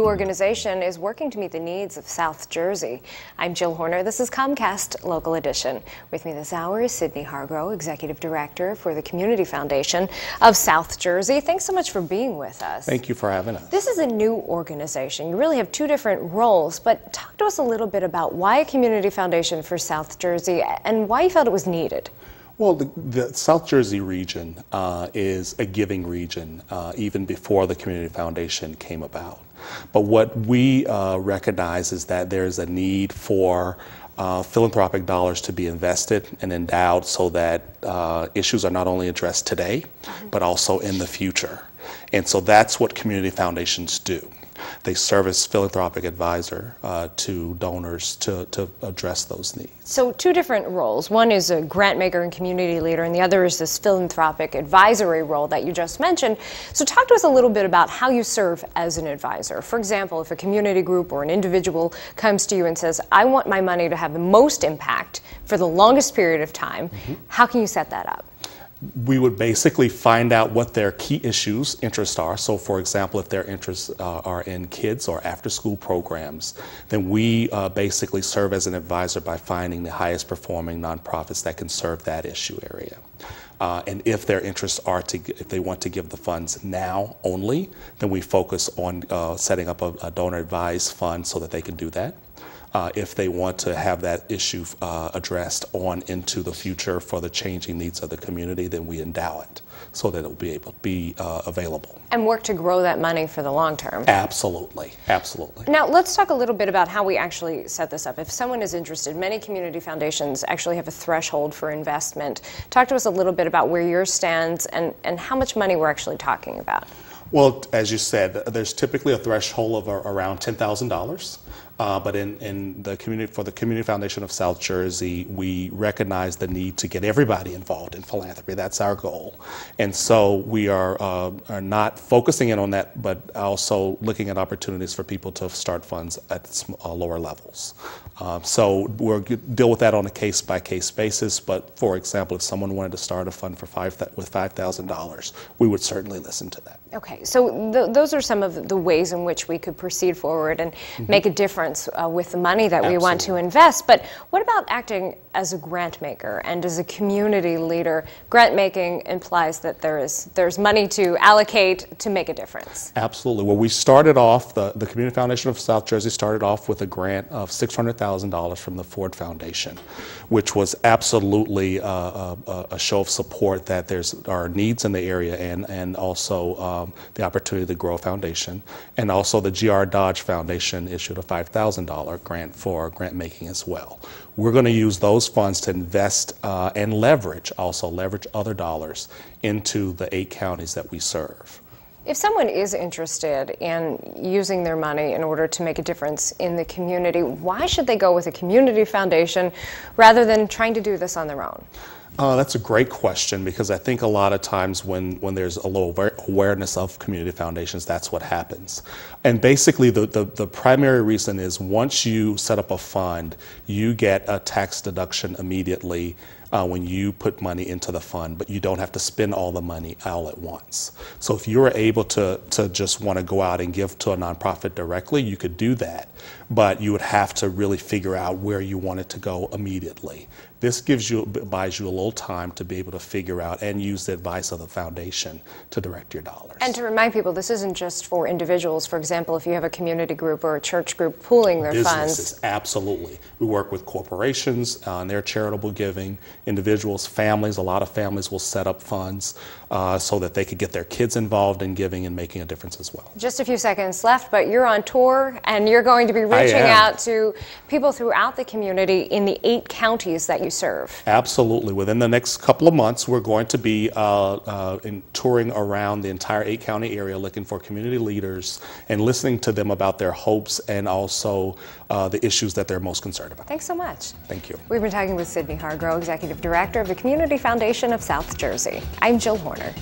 organization is working to meet the needs of South Jersey. I'm Jill Horner. This is Comcast Local Edition. With me this hour is Sideny Hargro, Executive Director for the Community Foundation of South Jersey. Thanks so much for being with us. Thank you for having us. This is a new organization. You really have two different roles, but talk to us a little bit about why a Community Foundation for South Jersey and why you felt it was needed. Well, the South Jersey region is a giving region even before the Community Foundation came about. But what we recognize is that there's a need for philanthropic dollars to be invested and endowed so that issues are not only addressed today, but also in the future. And so that's what community foundations do. They serve as philanthropic advisor to donors to address those needs. So two different roles. One is a grant maker and community leader, and the other is this philanthropic advisory role that you just mentioned. So talk to us a little bit about how you serve as an advisor. For example, if a community group or an individual comes to you and says, I want my money to have the most impact for the longest period of time, how can you set that up? We would basically find out what their key interests are. So for example, if their interests are in kids or after school programs, then we basically serve as an advisor by finding the highest performing nonprofits that can serve that issue area. And if their interests are if they want to give the funds now only, then we focus on setting up a donor advised fund so that they can do that. If they want to have that issue addressed on into the future for the changing needs of the community, then we endow it so that it will be able to be available. And work to grow that money for the long term. Absolutely, absolutely. Now let's talk a little bit about how we actually set this up. If someone is interested, many community foundations actually have a threshold for investment. Talk to us a little bit about where yours stands and how much money we're actually talking about. Well, as you said, there's typically a threshold of around $10,000. But in the community, for the Community Foundation of South Jersey, we recognize the need to get everybody involved in philanthropy. That's our goal. And so we are not focusing in on that, but also looking at opportunities for people to start funds at lower levels. So we'll deal with that on a case-by-case basis. But for example, if someone wanted to start a fund for with $5,000, we would certainly listen to that. Okay, so those are some of the ways in which we could proceed forward and make a difference with the money that we want to invest. But what about acting as a grant maker and as a community leader? Grant making implies that there's money to allocate to make a difference. Absolutely. Well, we started off, the Community Foundation of South Jersey started off with a grant of $600,000 from the Ford Foundation, which was absolutely a show of support that there are needs in the area and also the opportunity to grow a foundation. And also the G.R. Dodge Foundation issued a $5,000 grant for grant making as well. We're going to use those funds to invest and leverage other dollars into the 8 counties that we serve. If someone is interested in using their money in order to make a difference in the community, why should they go with a community foundation rather than trying to do this on their own? That's a great question, because I think a lot of times when there's a low awareness of community foundations, that's what happens. And basically the primary reason is once you set up a fund, you get a tax deduction immediately when you put money into the fund, but you don't have to spend all the money all at once. So if you were able to just want to go out and give to a nonprofit directly, you could do that, but you would have to really figure out where you want it to go immediately. This buys you a little time to be able to figure out and use the advice of the foundation to direct your dollars. And to remind people, this isn't just for individuals. For example, if you have a community group or a church group pooling their Businesses, funds. Absolutely. We work with corporations and their charitable giving, individuals, families. A lot of families will set up funds so that they could get their kids involved in giving and making a difference as well. Just a few seconds left, but you're on tour and you're going to be reaching out to people throughout the community in the 8 counties that you serve. Absolutely. Within the next couple of months, we're going to be touring around the entire 8-county area looking for community leaders and listening to them about their hopes and also the issues that they're most concerned about. Thanks so much. Thank you. We've been talking with Sideny Hargro, Executive Director of the Community Foundation of South Jersey. I'm Jill Horner.